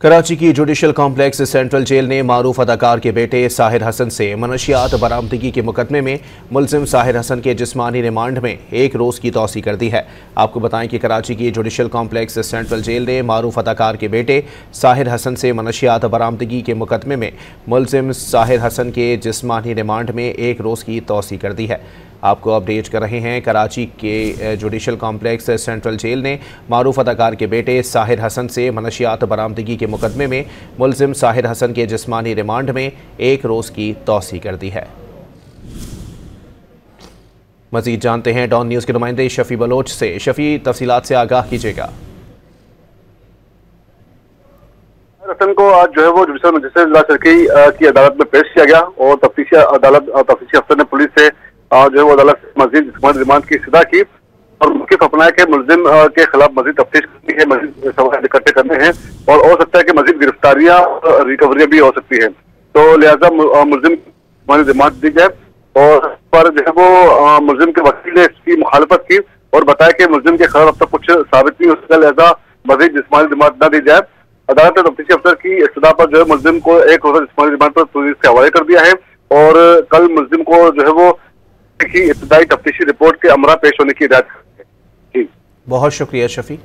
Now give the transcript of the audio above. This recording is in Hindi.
कराची की जुडिशल कॉम्प्लेक्स सेंट्रल जेल ने मारूफ अदाकार के बेटे साहिर हसन से मनशियात बरामदगी के मुकदमे में मुलजिम साहिर हसन के जिस्मानी रिमांड में एक रोज़ की तौसी कर दी है। आपको बताएं कि कराची की जुडिशल कॉम्प्लेक्स सेंट्रल जेल ने मारूफ अदाकार के बेटे साहिर हसन से मनशियात बरामदगी के मुकदमे में मुलजिम साहिर हसन के जिस्मानी रिमांड में एक रोज़ की तौसी कर दी है। आपको अपडेट कर रहे हैं, कराची के जुडिशल कॉम्प्लेक्स सेंट्रल जेल ने मारूफ अदाकार के बेटे साहिर हसन से मनशियात बरामदगी के मुकदमे में मुलजिम साहिर हसन के जिस्मानी रिमांड में एक रोज़ की तौसी कर दी है। मजीद जानते हैं डॉन न्यूज़ के नुमाइंदे शफी बलोच से। शफी, तफसीलात से आगाह कीजिएगा। हसन को आज जो है वो जुडिशल मजिस्ट्रेट जिला सरकी की अदालत में पेश किया गया और तफ्तीशी अफसर ने पुलिस से जो है वो अदालत से मजीद जिस्मानी रिमांड की इस्तदा की और मुख्य अपनाया कि मुलजिम के खिलाफ मजीद तफ्तीश करनी है, मजीद सवाल इकट्ठे करने हैं और हो सकता है कि मजीद गिरफ्तारियां रिकवरियां भी हो सकती है। तो लिहाजा मुलजिम जिस्मानी रिमांड दी जाए और पर जो है वो मुलजिम के वकील ने इसकी मुखालफत की और बताया कि मुलजिम के खिलाफ अब तक कुछ साबित नहीं हो सका, लिहाजा मजीद जिस्मानी रिमांड न दी जाए। अदालत ने तफ्तीशी अफसर की इस्तदा पर जो है मुलजिम को एक रोज़ा जिस्मानी रिमांड पर पुलिस के हवाले कर दिया है और कल मुलजिम को जो है वो की इब्तदाई तफ्तीशी रिपोर्ट के अमरा पेश होने की हिदायत है। बहुत शुक्रिया शफी।